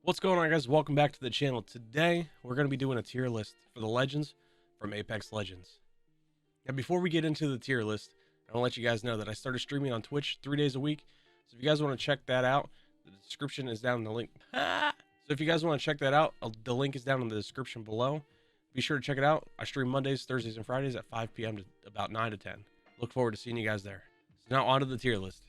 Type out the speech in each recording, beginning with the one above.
What's going on, guys? Welcome back to the channel. Today we're going to be doing a tier list for the legends from Apex Legends. Now before we get into the tier list, I want to let you guys know that I started streaming on Twitch 3 days a week. So if you guys want to check that out, the description is down in the link. So if you guys want to check that out, the link is down in the description below. Be sure to check it out. I stream Mondays, Thursdays, and Fridays at 5 p.m. to about 9 to 10. Look forward to seeing you guys there. So now on to the tier list.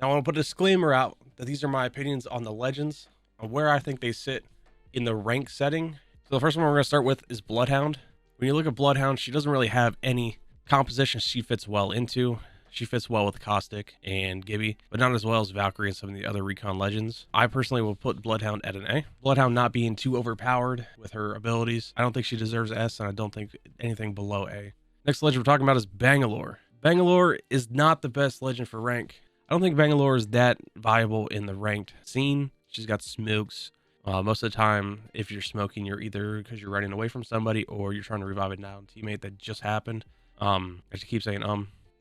Now I want to put a disclaimer out that these are my opinions on the legends, on where I think they sit in the rank setting. So the first one we're going to start with is Bloodhound. When you look at Bloodhound, she doesn't really have any composition she fits well into. She fits well with Caustic and Gibby, but not as well as Valkyrie and some of the other recon legends. I personally will put Bloodhound at an A. Bloodhound not being too overpowered with her abilities. I don't think she deserves S, and I don't think anything below A. Next legend we're talking about is Bangalore. Bangalore is not the best legend for rank. I don't think Bangalore is that viable in the ranked scene. She's got smokes. Most of the time, if you're smoking, you're either because you're running away from somebody or you're trying to revive a down teammate that just happened. I just keep saying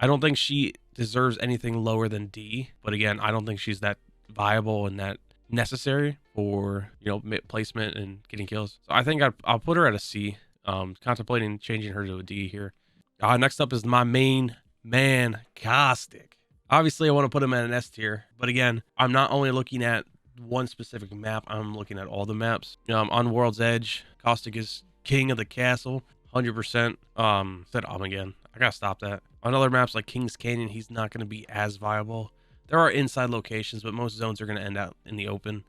I don't think she deserves anything lower than D, but again, I don't think she's that viable and that necessary for, you know, placement and getting kills. So I think I'll put her at a C. Contemplating changing her to a D here. Next up is my main man, Caustic. Obviously, I want to put him at an S tier, but again, I'm not only looking at one specific map, I'm looking at all the maps. On World's Edge, Caustic is king of the castle, 100%. Said again. I gotta stop that. On other maps like King's Canyon, he's not going to be as viable. There are inside locations, but most zones are going to end out in the open.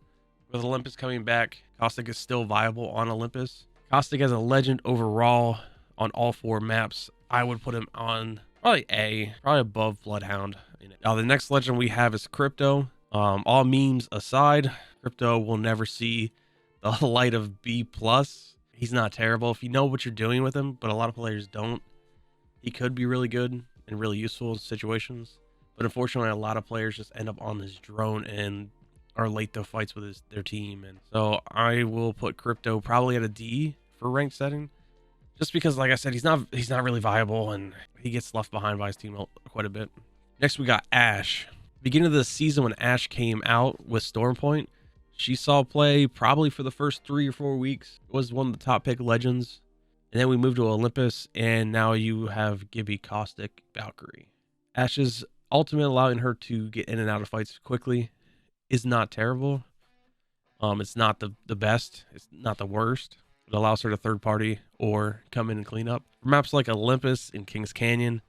With Olympus coming back, Caustic is still viable on Olympus. Caustic as a legend overall on all 4 maps, I would put him on probably A, probably above Bloodhound. Now the next legend we have is Crypto. All memes aside, Crypto will never see the light of B+. He's not terrible if you know what you're doing with him, but a lot of players don't. He could be really good and really useful in situations, but unfortunately a lot of players just end up on this drone and are late to fights with their team. And so I will put Crypto probably at a D for ranked setting, just because, like I said, he's not really viable and he gets left behind by his team quite a bit. Next we got Ashe. Beginning of the season when Ashe came out with Stormpoint, she saw play probably for the first 3 or 4 weeks. Was one of the top pick legends. And then we moved to Olympus, and now you have Gibby, Caustic, Valkyrie. Ashe's ultimate, allowing her to get in and out of fights quickly, is not terrible. It's not the best. It's not the worst. It allows her to third party or come in and clean up. For maps like Olympus and King's Canyon,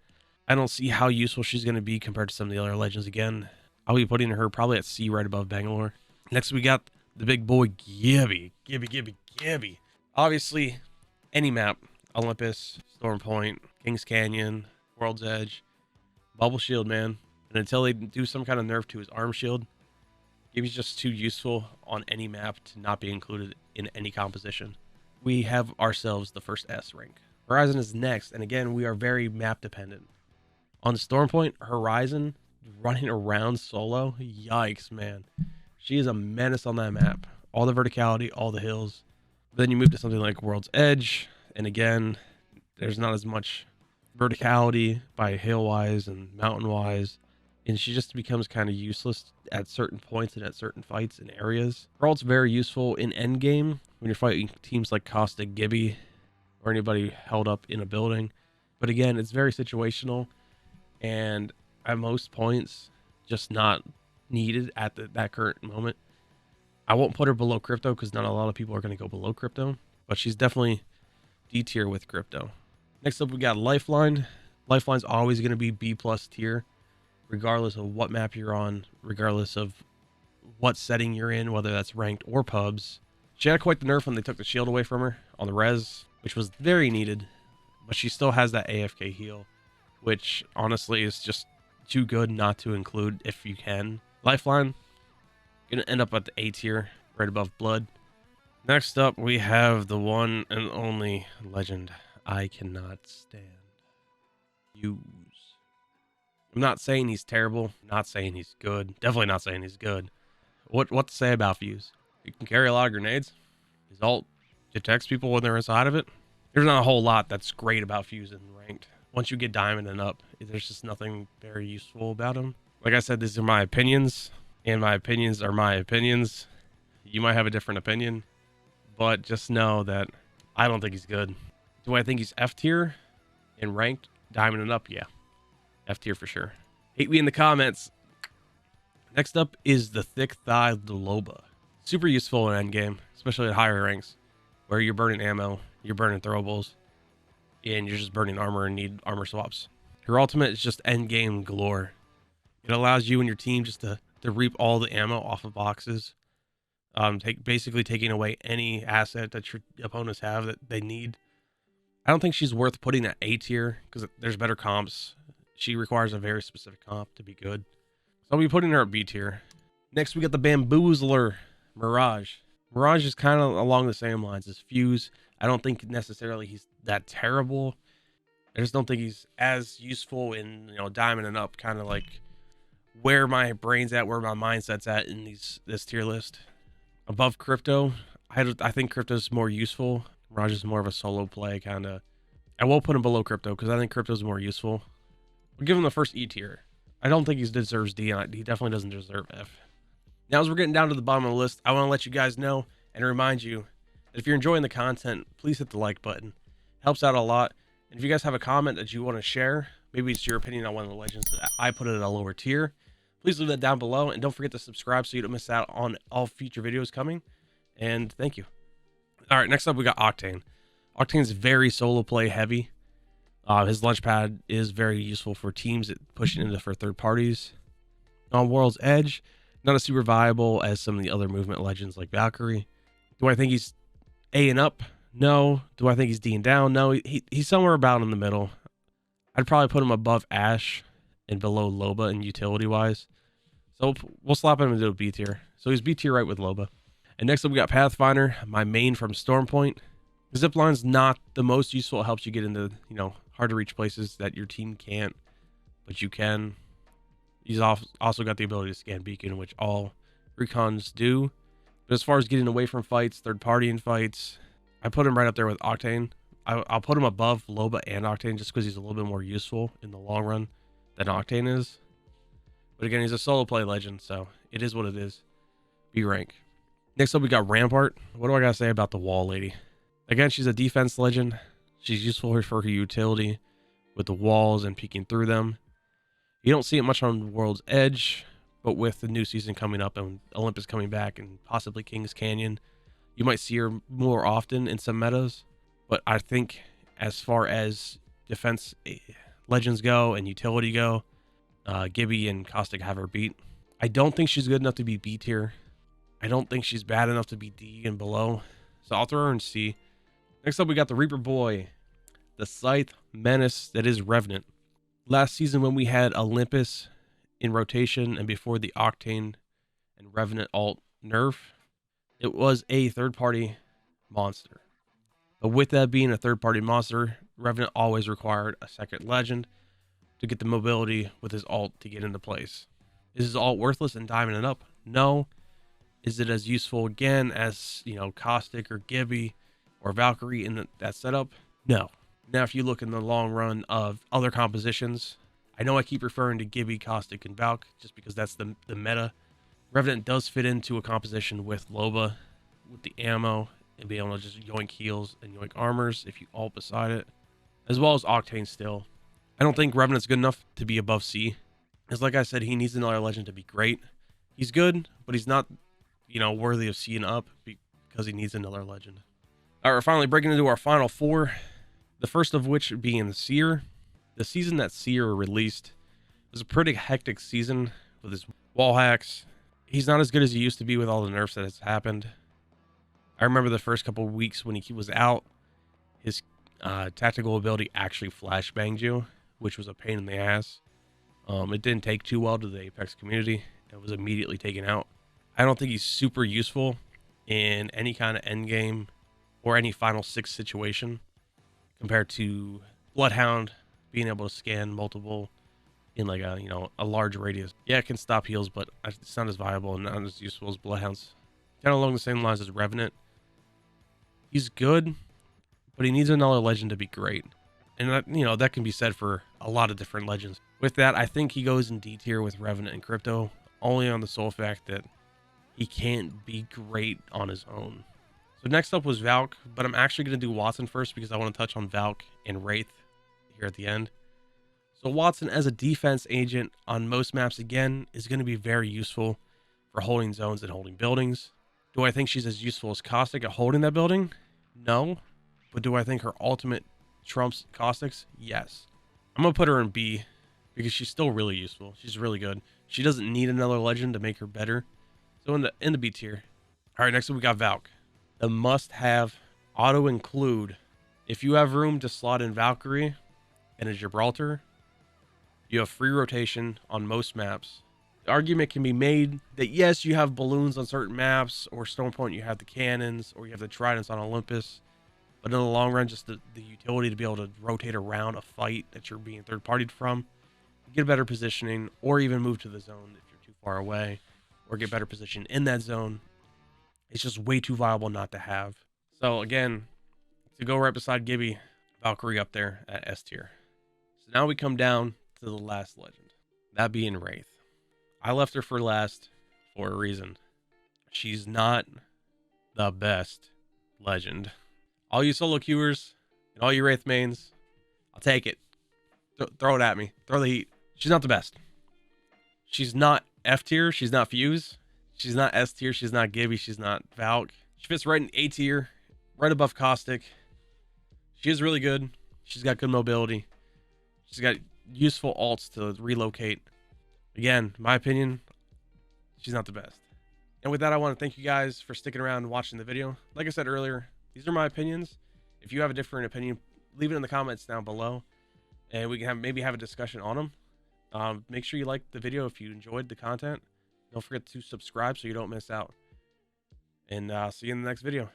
I don't see how useful she's going to be compared to some of the other legends. Again, I'll be putting her probably at C, right above Bangalore. Next, we got the big boy, Gibby. Gibby. Obviously, any map, Olympus, Stormpoint, King's Canyon, World's Edge, Bubble Shield, man. And until they do some kind of nerf to his arm shield, Gibby's just too useful on any map to not be included in any composition. We have ourselves the first S rank. Verizon is next, and again, we are very map dependent. On Stormpoint, Horizon running around solo, yikes, man. She is a menace on that map. All the verticality, all the hills. Then you move to something like World's Edge, and again, there's not as much verticality by hill-wise and mountain-wise, and she just becomes kind of useless at certain points and at certain fights and areas. Her ult's very useful in endgame when you're fighting teams like Caustic, Gibby, or anybody held up in a building. But again, it's very situational, and at most points, just not needed at that current moment. I won't put her below Crypto because not a lot of people are going to go below Crypto, but she's definitely D tier with Crypto. Next up, we got Lifeline. Lifeline's always going to be B+ tier, regardless of what map you're on, regardless of what setting you're in, whether that's ranked or pubs. She had quite the nerf when they took the shield away from her on the res, which was very needed, but she still has that AFK heal, which honestly is just too good not to include if you can. Lifeline, gonna end up at the A tier, right above Blood. Next up, we have the one and only legend I cannot stand. Fuse. I'm not saying he's terrible, not saying he's good, definitely not saying he's good. What to say about Fuse? He can carry a lot of grenades. His ult detects people when they're inside of it. There's not a whole lot that's great about Fuse in ranked. Once you get diamond and up, there's just nothing very useful about him. Like I said, these are my opinions, and my opinions are my opinions. You might have a different opinion, but just know that I don't think he's good. Do I think he's F tier in ranked diamond and up? Yeah, F tier for sure. Hate me in the comments. Next up is the thick-thighed Loba. Super useful in endgame, especially at higher ranks, where you're burning ammo, you're burning throwables, and you're just burning armor and need armor swaps. Her ultimate is just endgame galore. It allows you and your team just to reap all the ammo off of boxes. Basically taking away any asset that your opponents have that they need. I don't think she's worth putting at A tier because there's better comps. She requires a very specific comp to be good. So I'll be putting her at B tier. Next, we got the Bamboozler Mirage. Mirage is kind of along the same lines as Fuse. I don't think necessarily he's that terrible. I just don't think he's as useful in, diamond and up, kind of like where my brain's at, where my mindset's at in this tier list. Above Crypto, I think Crypto's more useful. Mirage is more of a solo play, kind of. I will put him below Crypto because I think Crypto's more useful. We'll give him the first E tier. I don't think he deserves D. He definitely doesn't deserve F. Now, as we're getting down to the bottom of the list, I want to let you guys know and remind you that if you're enjoying the content, please hit the like button. It helps out a lot. And if you guys have a comment that you want to share, maybe it's your opinion on one of the legends that I put it at a lower tier, please leave that down below. And don't forget to subscribe so you don't miss out on all future videos coming. And thank you. All right, next up, we got Octane. Octane's very solo play heavy. His launch pad is very useful for teams that push it into for third parties. On World's Edge, not as super viable as some of the other movement legends like Valkyrie. Do I think he's A and up? No. Do I think he's D and down? No. He's somewhere about in the middle. I'd probably put him above Ashe and below Loba in utility-wise. So we'll slap him into a B tier. So he's B tier right with Loba. And next up, we got Pathfinder, my main from Stormpoint. The zipline's not the most useful. It helps you get into, hard to reach places that your team can't, but you can. He's also got the ability to scan beacon, which all recons do. But as far as getting away from fights, third party in fights, I put him right up there with Octane. I'll put him above Loba and Octane just because he's a little bit more useful in the long run than Octane is. But again, he's a solo play legend, so it is what it is. B rank. Next up, we got Rampart. What do I gotta say about the wall lady? Again, she's a defense legend. She's useful for her utility with the walls and peeking through them. You don't see it much on World's Edge, but with the new season coming up and Olympus coming back and possibly King's Canyon, you might see her more often in some metas. But I think as far as defense legends go and utility go, Gibby and Caustic have her beat. I don't think she's good enough to be B tier. I don't think she's bad enough to be D and below. So I'll throw her in C. Next up, we got the Reaper Boy, the Scythe Menace that is Revenant. Last season when we had Olympus in rotation and before the Octane and Revenant alt nerf, it was a third-party monster. But with that being a third-party monster, Revenant always required a second legend to get the mobility with his alt to get into place. Is his alt worthless in Diamond and up? No. Is it as useful again as, Caustic or Gibby or Valkyrie in that setup? No. Now, if you look in the long run of other compositions, I know I keep referring to Gibby, Caustic, and Valk just because that's the meta. Revenant does fit into a composition with Loba, with the ammo, and be able to just yoink heals and yoink armors if you ult beside it, as well as Octane still. I don't think Revenant's good enough to be above C. Because like I said, he needs another legend to be great. He's good, but he's not, worthy of C and up because he needs another legend. All right, we're finally breaking into our final four. The first of which being Seer. The season that Seer released was a pretty hectic season with his wall hacks. He's not as good as he used to be with all the nerfs that has happened. I remember the first couple of weeks when he was out, his tactical ability actually flashbanged you, which was a pain in the ass. It didn't take too well to the Apex community. It was immediately taken out. I don't think he's super useful in any kind of endgame or any final six situation compared to Bloodhound being able to scan multiple in like a large radius. Yeah, it can stop heals, but it's not as viable and not as useful as Bloodhound's. Kind of along the same lines as Revenant. He's good, but he needs another legend to be great. And that can be said for a lot of different legends. With that, I think he goes in D tier with Revenant and Crypto, only on the sole fact that he can't be great on his own. So next up was Valk, but I'm actually going to do Watson first because I want to touch on Valk and Wraith here at the end. So Watson as a defense agent on most maps, again, is going to be very useful for holding zones and holding buildings. Do I think she's as useful as Caustic at holding that building? No. But do I think her ultimate trumps Caustic's? Yes. I'm going to put her in B because she's still really useful. She's really good. She doesn't need another legend to make her better. So in the B tier. All right, next up we got Valk. The must-have auto-include. If you have room to slot in Valkyrie and a Gibraltar, you have free rotation on most maps. The argument can be made that yes, you have balloons on certain maps, or Stonepoint you have the cannons, or you have the tridents on Olympus. But in the long run, just the utility to be able to rotate around a fight that you're being third-partied from, get a better positioning, or even move to the zone if you're too far away, or get better position in that zone. It's just way too viable not to have. So again, to go right beside Gibby, Valkyrie up there at S tier. So now we come down to the last legend, that being Wraith. I left her for last for a reason. She's not the best legend. All you solo queuers and all you Wraith mains, I'll take it. Throw it at me. Throw the heat. She's not the best. She's not F tier. She's not Fuse. She's not S tier. She's not Gibby. She's not Valk. She fits right in A tier, right above Caustic. She is really good. She's got good mobility. She's got useful ults to relocate. Again, my opinion, she's not the best. And with that, I want to thank you guys for sticking around and watching the video. Like I said earlier, these are my opinions. If you have a different opinion, leave it in the comments down below, and we can maybe have a discussion on them. Make sure you like the video if you enjoyed the content. Don't forget to subscribe so you don't miss out. And see you in the next video.